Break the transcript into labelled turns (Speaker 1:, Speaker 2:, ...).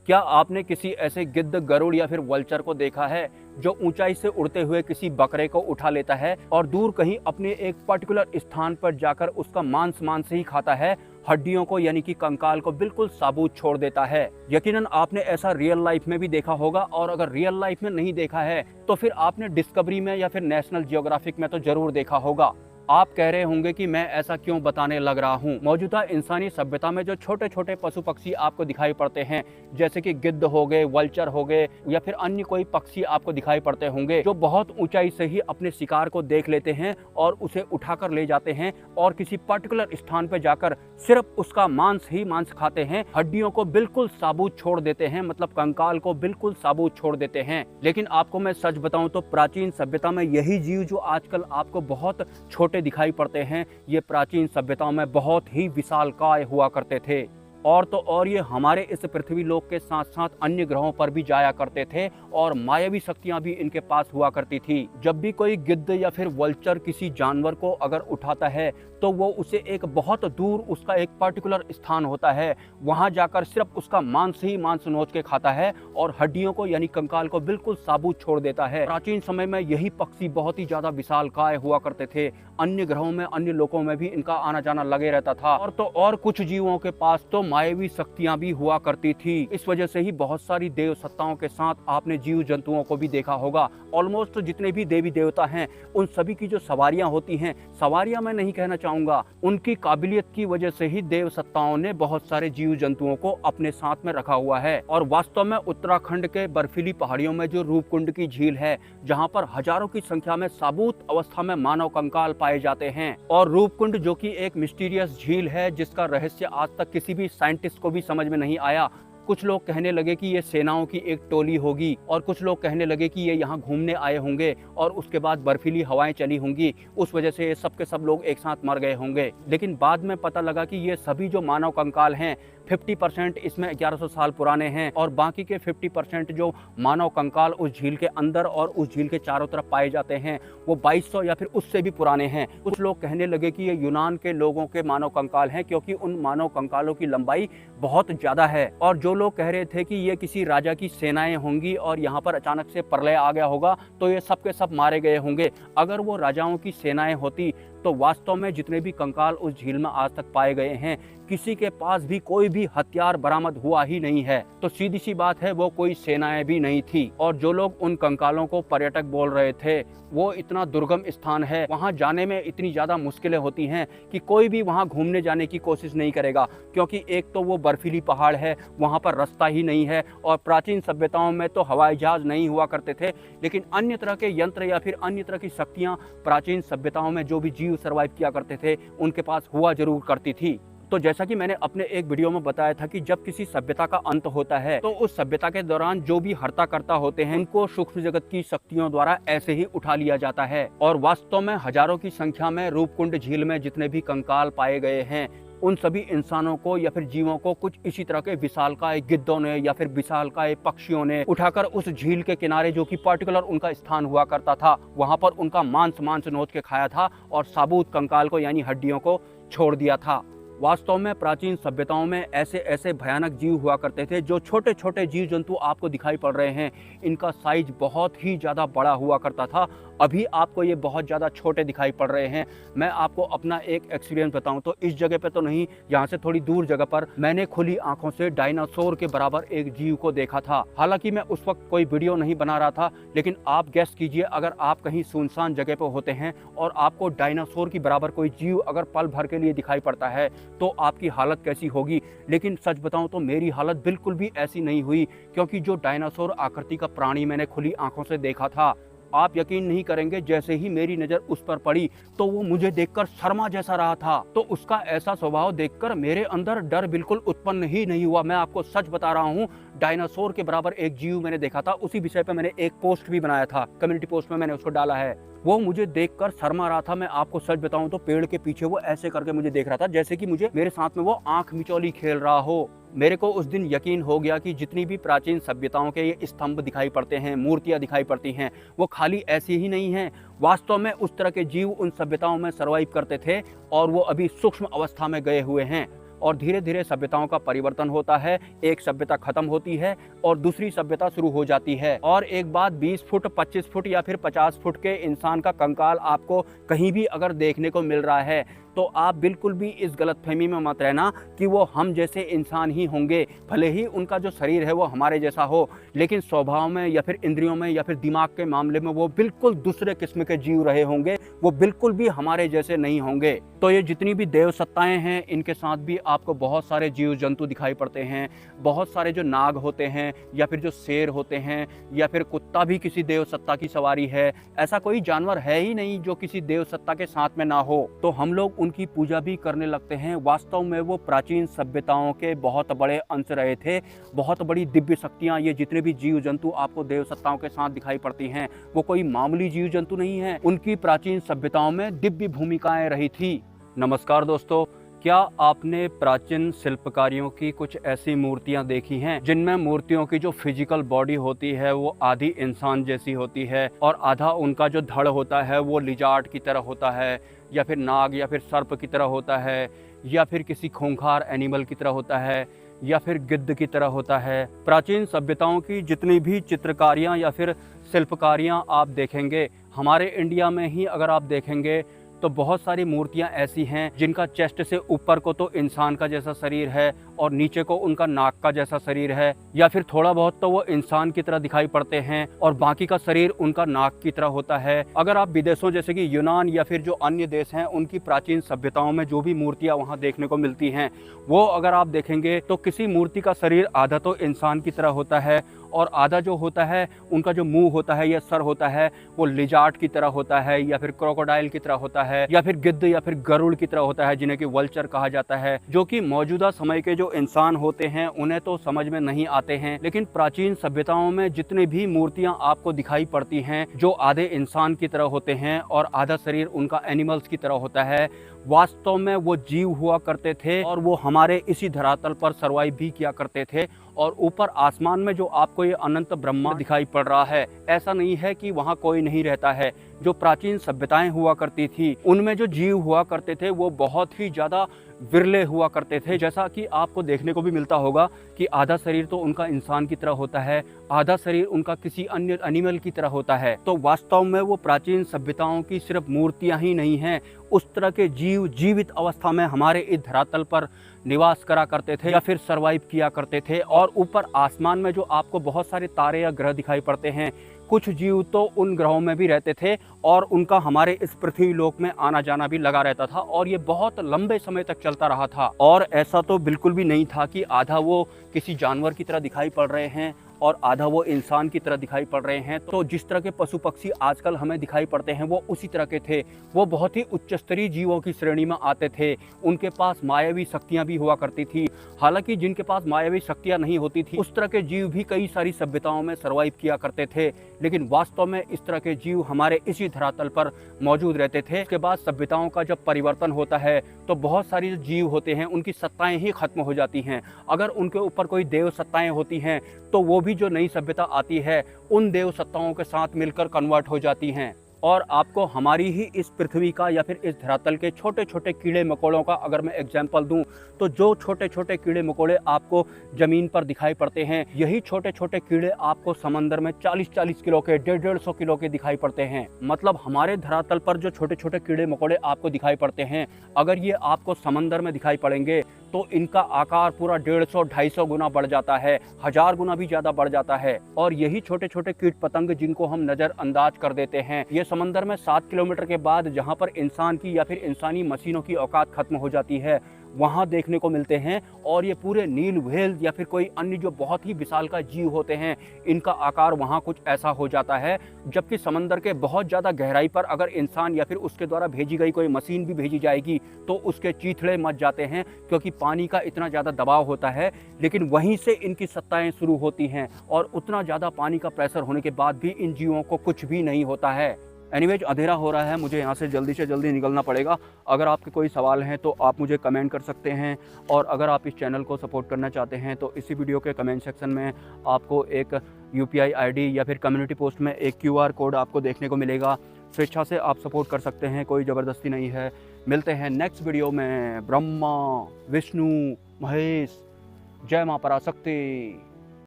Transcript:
Speaker 1: क्या आपने किसी ऐसे गिद्ध, गरुड़ या फिर वल्चर को देखा है जो ऊंचाई से उड़ते हुए किसी बकरे को उठा लेता है और दूर कहीं अपने एक पर्टिकुलर स्थान पर जाकर उसका मांस ही खाता है, हड्डियों को यानी कि कंकाल को बिल्कुल साबुत छोड़ देता है। यकीनन आपने ऐसा रियल लाइफ में भी देखा होगा, और अगर रियल लाइफ में नहीं देखा है तो फिर आपने डिस्कवरी में या फिर नेशनल जियोग्राफिक में तो जरूर देखा होगा। आप कह रहे होंगे कि मैं ऐसा क्यों बताने लग रहा हूँ। मौजूदा इंसानी सभ्यता में जो छोटे छोटे पशु पक्षी आपको दिखाई पड़ते हैं, जैसे कि गिद्ध हो गए, वल्चर हो गए या फिर अन्य कोई पक्षी आपको दिखाई पड़ते होंगे, जो बहुत ऊंचाई से ही अपने शिकार को देख लेते हैं और उसे उठाकर ले जाते हैं और किसी पर्टिकुलर स्थान पर जाकर सिर्फ उसका मांस ही मांस खाते हैं, हड्डियों को बिल्कुल साबुत छोड़ देते हैं, मतलब कंकाल को बिल्कुल साबुत छोड़ देते हैं। लेकिन आपको मैं सच बताऊं तो प्राचीन सभ्यता में यही जीव जो आजकल आपको बहुत छोटे दिखाई पड़ते हैं, ये प्राचीन सभ्यताओं में बहुत ही विशालकाय हुआ करते थे। और तो और ये हमारे इस पृथ्वी लोक के साथ साथ अन्य ग्रहों पर भी जाया करते थे और मायावी शक्तियां भी इनके पास हुआ करती थी। जब भी कोई गिद्ध या फिर वल्चर किसी जानवर को अगर उठाता है तो वो उसे एक बहुत दूर, उसका एक पर्टिकुलर स्थान होता है, वहां जाकर सिर्फ उसका मांस ही मांस नोच के खाता है और हड्डियों को यानी कंकाल को बिल्कुल साबुत छोड़ देता है। प्राचीन समय में यही पक्षी बहुत ही ज्यादा विशालकाय हुआ करते थे। अन्य ग्रहों में, अन्य लोकों में भी इनका आना जाना लगे रहता था। और तो और कुछ जीवों के पास तो मायावी शक्तियां भी हुआ करती थी। इस वजह से ही बहुत सारी देव सत्ताओं के साथ आपने जीव जंतुओं को भी देखा होगा। ऑलमोस्ट जितने भी देवी देवता हैं उन सभी की जो सवारियां होती हैं, सवारियां मैं नहीं कहना चाहूंगा, उनकी काबिलियत की वजह से ही देव सत्ताओं ने बहुत सारे जीव जंतुओं को अपने साथ में रखा हुआ है। और वास्तव में उत्तराखंड के बर्फीली पहाड़ियों में जो रूपकुंड की झील है, जहाँ पर हजारों की संख्या में साबुत अवस्था में मानव कंकाल पाए जाते हैं, और रूपकुंड जो कि एक मिस्टीरियस झील है जिसका रहस्य आज तक किसी भी साइंटिस्ट को भी समझ में नहीं आया। कुछ लोग कहने लगे कि ये सेनाओं की एक टोली होगी, और कुछ लोग कहने लगे कि ये यहाँ घूमने आए होंगे और उसके बाद बर्फीली हवाएं चली होंगी, उस वजह से ये सब के सब लोग एक साथ मर गए होंगे। लेकिन बाद में पता लगा कि ये सभी जो मानव कंकाल हैं, 50% इसमें 1100 साल पुराने हैं और बाकी के 50% जो मानव कंकाल उस झील के अंदर और उस झील के चारों तरफ पाए जाते हैं वो 2200 या फिर उससे भी पुराने हैं। कुछ लोग कहने लगे कि ये यूनान के लोगों के मानव कंकाल हैं, क्योंकि उन मानव कंकालों की लंबाई बहुत ज़्यादा है। और जो लोग कह रहे थे कि ये किसी राजा की सेनाएं होंगी और यहाँ पर अचानक से प्रलय आ गया होगा तो ये सब के सब मारे गए होंगे। अगर वो राजाओं की सेनाएं होती तो वास्तव में जितने भी कंकाल उस झील में आज तक पाए गए हैं, किसी के पास भी कोई भी हथियार बरामद हुआ ही नहीं है। तो सीधी सी बात है, वो कोई सेनाएं भी नहीं थी। और जो लोग उन कंकालों को पर्यटक बोल रहे थे, वो इतना दुर्गम स्थान है, वहां जाने में इतनी ज्यादा मुश्किलें होती हैं कि कोई भी वहां घूमने जाने की कोशिश नहीं करेगा, क्योंकि एक तो वो बर्फीली पहाड़ है, वहां पर रास्ता ही नहीं है। और प्राचीन सभ्यताओं में तो हवाई जहाज नहीं हुआ करते थे, लेकिन अन्य तरह के यंत्र या फिर अन्य तरह की शक्तियां प्राचीन सभ्यताओं में जो भी जीव सर्वाइव किया करते थे उनके पास हुआ जरूर करती थी। तो जैसा कि मैंने अपने एक वीडियो में बताया था कि जब किसी सभ्यता का अंत होता है तो उस सभ्यता के दौरान जो भी हर्ता कर्ता होते हैं उनको सूक्ष्म जगत की शक्तियों द्वारा ऐसे ही उठा लिया जाता है। और वास्तव में हजारों की संख्या में रूपकुंड झील में जितने भी कंकाल पाए गए हैं, उन सभी इंसानों को या फिर जीवों को कुछ इसी तरह के विशालकाय गिद्धों ने या फिर विशालकाय पक्षियों ने उठाकर उस झील के किनारे, जो कि पर्टिकुलर उनका स्थान हुआ करता था, वहां पर उनका मांस नोच के खाया था और साबुत कंकाल को यानी हड्डियों को छोड़ दिया था। वास्तव में प्राचीन सभ्यताओं में ऐसे ऐसे भयानक जीव हुआ करते थे। जो छोटे छोटे जीव जंतु आपको दिखाई पड़ रहे हैं, इनका साइज बहुत ही ज़्यादा बड़ा हुआ करता था। अभी आपको ये बहुत ज़्यादा छोटे दिखाई पड़ रहे हैं। मैं आपको अपना एक एक्सपीरियंस बताऊं तो इस जगह पे तो नहीं, यहाँ से थोड़ी दूर जगह पर मैंने खुली आंखों से डायनासोर के बराबर एक जीव को देखा था। हालांकि मैं उस वक्त कोई वीडियो नहीं बना रहा था, लेकिन आप गेस कीजिए, अगर आप कहीं सुनसान जगह पर होते हैं और आपको डायनासोर की बराबर कोई जीव अगर पल भर के लिए दिखाई पड़ता है तो आपकी हालत कैसी होगी। लेकिन सच बताऊं तो मेरी हालत बिल्कुल भी ऐसी नहीं हुई, क्योंकि जो डायनासोर आकृति का प्राणी मैंने खुली आंखों से देखा था, आप यकीन नहीं करेंगे, जैसे ही मेरी नज़र उस पर पड़ी तो वो मुझे देखकर शर्मा जैसा रहा था। तो उसका ऐसा स्वभाव देखकर मेरे अंदर डर बिल्कुल उत्पन्न ही नहीं हुआ। मैं आपको सच बता रहा हूँ, डायनासोर के बराबर एक जीव मैंने देखा था। उसी विषय पर मैंने एक पोस्ट भी बनाया था, कम्युनिटी पोस्ट में मैंने उसको डाला है। वो मुझे देखकर शर्मा रहा था। मैं आपको सच बताऊं तो पेड़ के पीछे वो ऐसे करके मुझे देख रहा था, जैसे कि मुझे मेरे साथ में वो आंख मिचौली खेल रहा हो। मेरे को उस दिन यकीन हो गया कि जितनी भी प्राचीन सभ्यताओं के ये स्तंभ दिखाई पड़ते हैं, मूर्तियां दिखाई पड़ती हैं, वो खाली ऐसी ही नहीं हैं। वास्तव में उस तरह के जीव उन सभ्यताओं में सर्वाइव करते थे और वो अभी सूक्ष्म अवस्था में गए हुए हैं। और धीरे धीरे सभ्यताओं का परिवर्तन होता है। एक सभ्यता खत्म होती है और दूसरी सभ्यता शुरू हो जाती है। और एक बात, 20 फुट 25 फुट या फिर 50 फुट के इंसान का कंकाल आपको कहीं भी अगर देखने को मिल रहा है तो आप बिल्कुल भी इस गलतफहमी में मत रहना कि वो हम जैसे इंसान ही होंगे। भले ही उनका जो शरीर है वो हमारे जैसा हो, लेकिन स्वभाव में या फिर इंद्रियों में या फिर दिमाग के मामले में वो बिल्कुल दूसरे किस्म के जीव रहे होंगे। वो बिल्कुल भी हमारे जैसे नहीं होंगे। तो ये जितनी भी देव सत्ताएं हैं, इनके साथ भी आपको बहुत सारे जीव जंतु दिखाई पड़ते हैं। बहुत सारे जो नाग होते हैं या फिर जो शेर होते हैं या फिर कुत्ता भी किसी देव सत्ता की सवारी है। ऐसा कोई जानवर है ही नहीं जो किसी देव सत्ता के साथ में ना हो। तो हम लोग उनकी पूजा भी करने लगते हैं। वास्तव में वो प्राचीन सभ्यताओं के बहुत बड़े अंश रहे थे, बहुत बड़ी दिव्य शक्तियाँ। ये जितने भी जीव जंतु आपको देव सत्ताओं के साथ दिखाई पड़ती हैं, वो कोई मामूली जीव जंतु नहीं है। उनकी प्राचीन सभ्यताओं में दिव्य भूमिकाएं रही थी। नमस्कार दोस्तों, क्या आपने प्राचीन शिल्पकारियों की कुछ ऐसी मूर्तियां देखी हैं जिनमें मूर्तियों की जो फिजिकल बॉडी होती है वो आधी इंसान जैसी होती है और आधा उनका जो धड़ होता है वो लिजार्ड की तरह होता है, या फिर नाग या फिर सर्प की तरह होता है, या फिर किसी खूंखार एनिमल की तरह होता है, या फिर गिद्ध की तरह होता है। प्राचीन सभ्यताओं की जितनी भी चित्रकारियाँ या फिर शिल्पकारियाँ आप देखेंगे, हमारे इंडिया में ही अगर आप देखेंगे तो बहुत सारी मूर्तियां ऐसी हैं जिनका चेस्ट से ऊपर को तो इंसान का जैसा शरीर है और नीचे को उनका नाक का जैसा शरीर है, या फिर थोड़ा बहुत तो वो इंसान की तरह दिखाई पड़ते हैं और बाकी का शरीर उनका नाक की तरह होता है। अगर आप विदेशों जैसे कि यूनान या फिर जो अन्य देश हैं, उनकी प्राचीन सभ्यताओं में जो भी मूर्तियां वहाँ देखने को मिलती हैं, वो अगर आप देखेंगे तो किसी मूर्ति का शरीर आधा तो इंसान की तरह होता है और आधा जो होता है उनका जो मुंह होता है या सर होता है वो लिजार्ड की तरह होता है, या फिर क्रोकोडाइल की तरह होता है, या फिर गिद्ध या फिर गरुड़ की तरह होता है, जिन्हें कि वल्चर कहा जाता है। जो कि मौजूदा समय के जो इंसान होते हैं उन्हें तो समझ में नहीं आते हैं, लेकिन प्राचीन सभ्यताओं में जितनी भी मूर्तियां आपको दिखाई पड़ती हैं जो आधे इंसान की तरह होते हैं और आधा शरीर उनका एनिमल्स की तरह होता है, वास्तव में वो जीव हुआ करते थे और वो हमारे इसी धरातल पर सर्वाइव भी किया करते थे। और ऊपर आसमान में जो आपको ये अनंत ब्रह्मा दिखाई पड़ रहा है, ऐसा नहीं है कि वहाँ कोई नहीं रहता है। जो प्राचीन सभ्यताएं हुआ करती थी उनमें जो जीव हुआ करते थे वो बहुत ही ज़्यादा विरले हुआ करते थे। जैसा कि आपको देखने को भी मिलता होगा कि आधा शरीर तो उनका इंसान की तरह होता है, आधा शरीर उनका किसी अन्य एनिमल की तरह होता है। तो वास्तव में वो प्राचीन सभ्यताओं की सिर्फ मूर्तियां ही नहीं हैं, उस तरह के जीव जीवित अवस्था में हमारे इस धरातल पर निवास करा करते थे या फिर सरवाइव किया करते थे। और ऊपर आसमान में जो आपको बहुत सारे तारे या ग्रह दिखाई पड़ते हैं, कुछ जीव तो उन ग्रहों में भी रहते थे और उनका हमारे इस पृथ्वी लोक में आना जाना भी लगा रहता था और ये बहुत लंबे समय तक चलता रहा था। और ऐसा तो बिल्कुल भी नहीं था कि आधा वो किसी जानवर की तरह दिखाई पड़ रहे हैं और आधा वो इंसान की तरह दिखाई पड़ रहे हैं। तो जिस तरह के पशु पक्षी आजकल हमें दिखाई पड़ते हैं वो उसी तरह के थे। वो बहुत ही उच्च स्तरीय जीवों की श्रेणी में आते थे। उनके पास मायावी शक्तियां भी हुआ करती थी। हालांकि जिनके पास मायावी शक्तियां नहीं होती थी उस तरह के जीव भी कई सारी सभ्यताओं में सर्वाइव किया करते थे, लेकिन वास्तव में इस तरह के जीव हमारे इसी धरातल पर मौजूद रहते थे। इसके बाद सभ्यताओं का जब परिवर्तन होता है तो बहुत सारी जो जीव होते हैं उनकी सत्ताएं ही खत्म हो जाती हैं। अगर उनके ऊपर कोई देव सत्ताएं होती हैं तो वो भी जो नई सभ्यता आती है उन देव सत्ताओं के साथ मिलकर कन्वर्ट हो जाती हैं। और आपको हमारी ही इस पृथ्वी का या फिर इस धरातल के छोटे छोटे कीड़े मकोड़ों का अगर मैं एग्जाम्पल दूं तो जो छोटे छोटे कीड़े मकोड़े आपको ज़मीन पर दिखाई पड़ते हैं, यही छोटे छोटे कीड़े आपको समंदर में 40-40 किलो के 150-150 किलो के दिखाई पड़ते हैं। मतलब हमारे धरातल पर जो छोटे छोटे कीड़े मकोड़े आपको दिखाई पड़ते हैं, अगर ये आपको समंदर में दिखाई पड़ेंगे तो इनका आकार पूरा 150-250 गुना बढ़ जाता है, 1000 गुना भी ज़्यादा बढ़ जाता है। और यही छोटे छोटे कीट पतंग जिनको हम नज़रअंदाज कर देते हैं, ये समंदर में 7 किलोमीटर के बाद जहाँ पर इंसान की या फिर इंसानी मशीनों की औकात खत्म हो जाती है वहाँ देखने को मिलते हैं। और ये पूरे नील व्हेल या फिर कोई अन्य जो बहुत ही विशालकाय जीव होते हैं, इनका आकार वहाँ कुछ ऐसा हो जाता है। जबकि समंदर के बहुत ज़्यादा गहराई पर अगर इंसान या फिर उसके द्वारा भेजी गई कोई मशीन भी भेजी जाएगी तो उसके चीथड़े मच जाते हैं, क्योंकि पानी का इतना ज़्यादा दबाव होता है। लेकिन वहीं से इनकी सत्ताएँ शुरू होती हैं और उतना ज़्यादा पानी का प्रेशर होने के बाद भी इन जीवों को कुछ भी नहीं होता है। एनीवेज, अंधेरा हो रहा है, मुझे यहाँ से जल्दी निकलना पड़ेगा। अगर आपके कोई सवाल हैं तो आप मुझे कमेंट कर सकते हैं, और अगर आप इस चैनल को सपोर्ट करना चाहते हैं तो इसी वीडियो के कमेंट सेक्शन में आपको एक UPI ID या फिर कम्युनिटी पोस्ट में एक QR कोड आपको देखने को मिलेगा। स्वेच्छा से आप सपोर्ट कर सकते हैं, कोई ज़बरदस्ती नहीं है। मिलते हैं नेक्स्ट वीडियो में। ब्रह्मा विष्णु महेश, जय मां पराशक्ति।